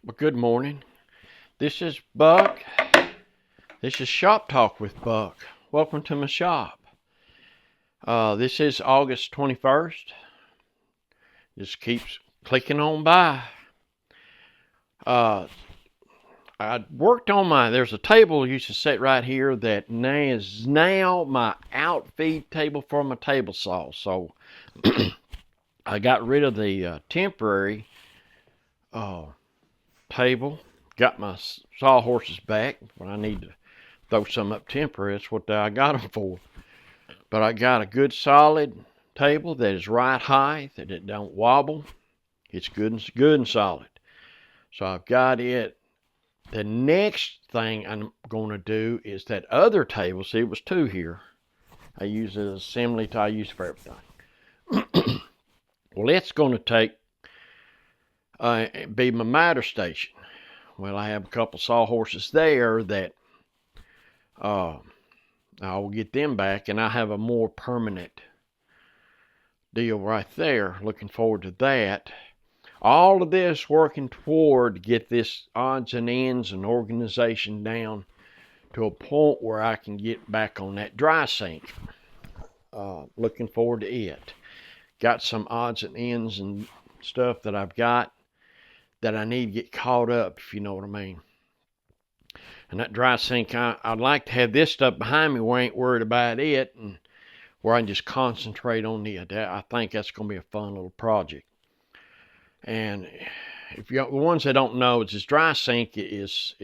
Well, good morning. This is Buck. This is Shop Talk with Buck. Welcome to my shop. This is August 21st. Just keeps clicking on by. I worked on there's a table I used to sit right here that is now my outfeed table for my table saw. So I got rid of the temporary table. Got my sawhorses back, but I need to throw some up temporary. That's what I got them for. But I got a good solid table that is right high, that it don't wobble. It's good and solid. So I've got it. The next thing I'm going to do is that other table. See, it was two here. I use it as assembly I use for everything. Well, it's going to be my matter station. Well, I have a couple sawhorses there that I'll get them back, and I have a more permanent deal right there. Looking forward to that. All of this working toward get this odds and ends and organization down to a point where I can get back on that dry sink. Looking forward to it. Got some odds and ends and stuff that I've got that I need to get caught up, if you know what I mean. And that dry sink, I'd like to have this stuff behind me where I ain't worried about it, and where I can just concentrate on it. I think that's going to be a fun little project. And if you the ones that don't know, it's this dry sink is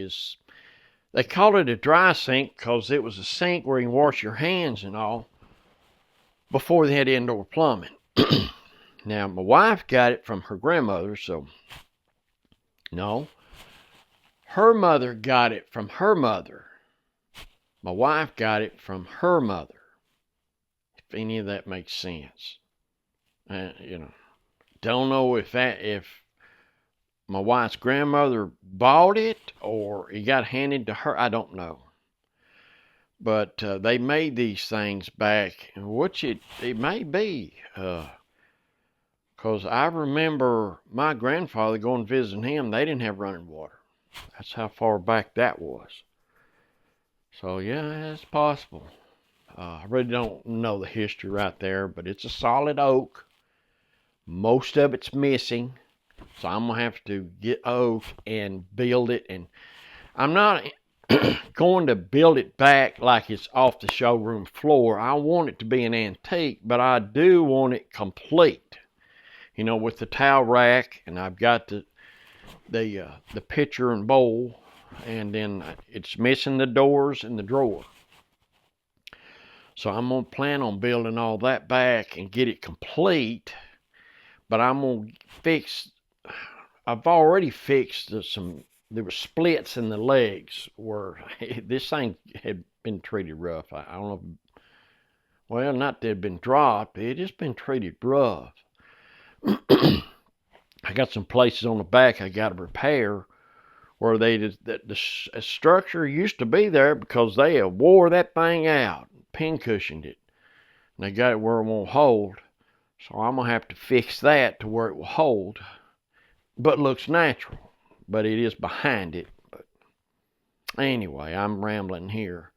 they call it a dry sink because it was a sink where you can wash your hands and all before they had indoor plumbing. Now, my wife got it from her grandmother, so no. Her mother got it from her mother. My wife got it from her mother. If any of that makes sense. Don't know if my wife's grandmother bought it or it got handed to her. I don't know. But they made these things back, which it may be. Because I remember my grandfather going visiting him. They didn't have running water. That's how far back that was. So, yeah, it's possible. I really don't know the history right there, but it's a solid oak. Most of it's missing. So I'm going to have to get oak and build it. And I'm not going to build it back like it's off the showroom floor. I want it to be an antique, but I do want it complete. With the towel rack, and I've got the pitcher and bowl, and then it's missing the doors and the drawer. So I'm going to plan on building all that back and get it complete. But I'm going to I've already fixed there were splits in the legs where this thing had been treated rough. I don't know. Well, not that it had been dropped. It just been treated rough. I got some places on the back I got to repair where the structure used to be there because they have wore that thing out, pin cushioned it, and they got it where it won't hold. So I'm gonna have to fix that to where it will hold, but looks natural. But it is behind it. But anyway, I'm rambling here.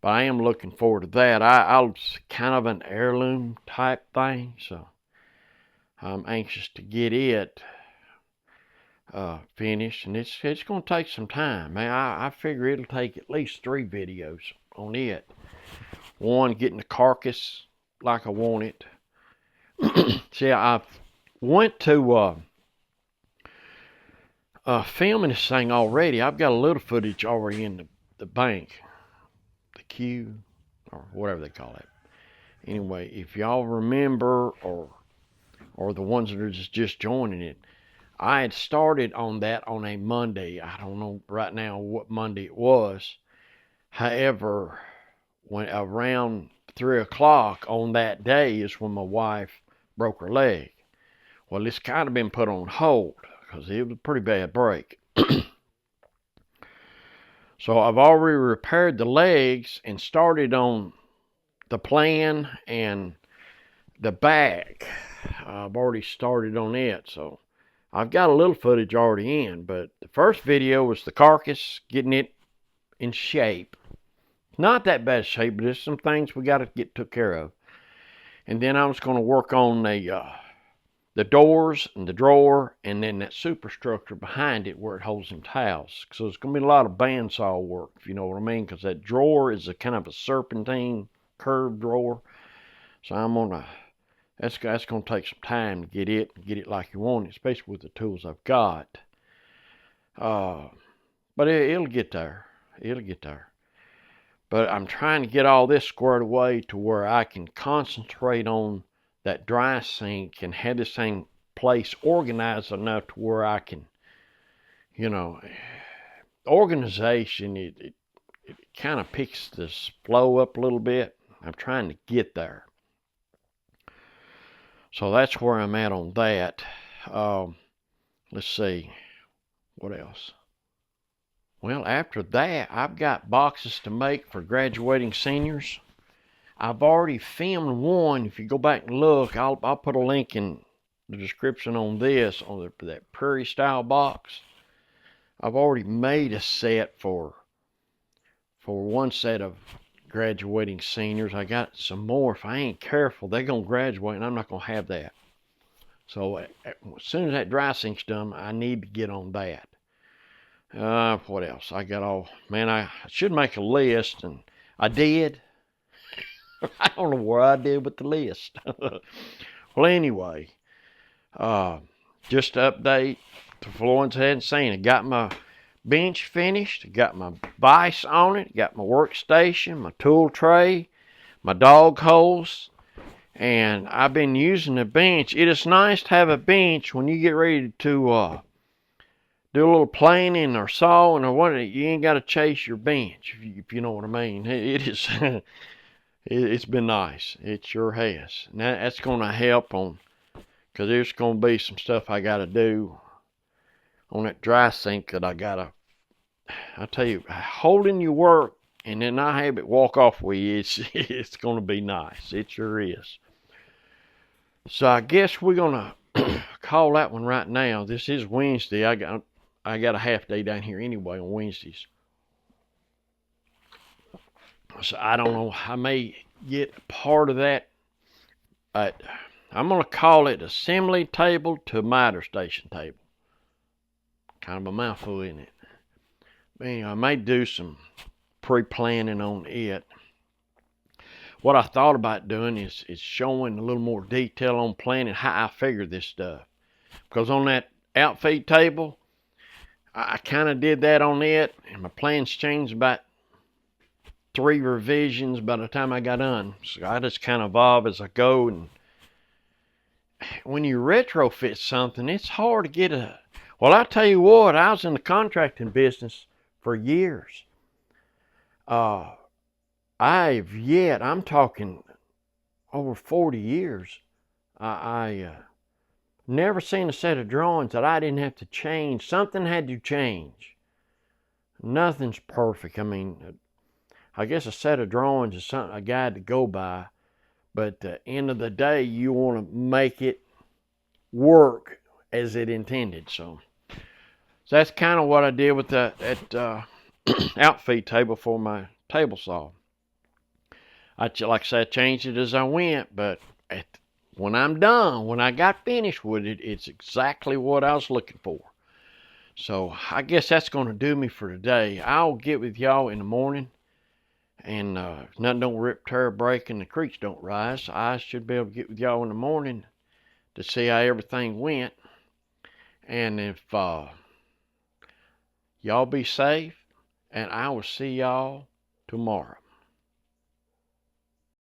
But I am looking forward to that. I'll kind of an heirloom type thing, so I'm anxious to get it finished, and it's going to take some time. Man, I figure it'll take at least 3 videos on it. One, getting the carcass like I want it. See, I went to filming this thing already. I've got a little footage already in the bank, the queue, or whatever they call it. Anyway, if y'all remember, or the ones that are just joining it, I had started on that on a Monday. I don't know right now what Monday it was. However, when around 3 o'clock on that day is when my wife broke her leg. Well, it's kind of been put on hold because it was a pretty bad break. So I've already repaired the legs and started on the plan and the back. I've already started on it, so I've got a little footage already in, but the first video was the carcass, getting it in shape. Not that bad shape, but there's some things we got to get took care of. And then I was going to work on the doors and the drawer, and then that superstructure behind it where it holds them towels. So it's going to be a lot of bandsaw work, if you know what I mean, because that drawer is a kind of a serpentine curved drawer. So I'm gonna that's gonna take some time to get it like you want it, especially with the tools I've got. But it'll get there. It'll get there. But I'm trying to get all this squared away to where I can concentrate on that dry sink and have this thing place organized enough to where I can, you know, organization, it kind of picks this flow up a little bit. I'm trying to get there. So that's where I'm at on that. Let's see. What else? Well, after that, I've got boxes to make for graduating seniors. I've already filmed one. If you go back and look, I'll put a link in the description on this, on that Prairie Style Box. I've already made a set for one set of graduating seniors. I got some more. If I ain't careful, they're going to graduate, and I'm not going to have that. So as soon as that dry sink's done, I need to get on that. What else? I got I should make a list, and I did. I don't know where I did with the list. Well, anyway, just to update for the ones that hadn't seen it, got my bench finished, got my vise on it, got my workstation, my tool tray, my dog holes, and I've been using the bench. It is nice to have a bench when you get ready to do a little planing or sawing or what. You ain't got to chase your bench, if you know what I mean. It is. It's been nice. It sure has. And that's going to help because there's going to be some stuff I got to do on that dry sink that I tell you, holding your work and then not have it walk off with you, it's going to be nice. It sure is. So I guess we're going to call that one right now. This is Wednesday. I got a half day down here anyway on Wednesdays. So I don't know. I may get part of that. I'm going to call it assembly table to miter station table. Kind of a mouthful, isn't it? But anyway, I may do some pre-planning on it. What I thought about doing is showing a little more detail on planning how I figured this stuff. Because on that outfeed table, I kind of did that on it, and my plans changed about 3 revisions by the time I got done. So I just kind of evolve as I go. And when you retrofit something, it's hard to get well, I tell you what, I was in the contracting business for years. I'm talking over 40 years. I never seen a set of drawings that I didn't have to change. Something had to change. Nothing's perfect. I mean, I guess a set of drawings is something, a guide to go by, but at the end of the day, you want to make it work as it intended. So that's kind of what I did with that outfeed table for my table saw. Like I said, I changed it as I went, but when I'm done, when I got finished with it, it's exactly what I was looking for. So I guess that's going to do me for today. I'll get with y'all in the morning. And if nothing don't rip, tear, break, and the creeks don't rise, I should be able to get with y'all in the morning to see how everything went. And if y'all be safe, and I will see y'all tomorrow.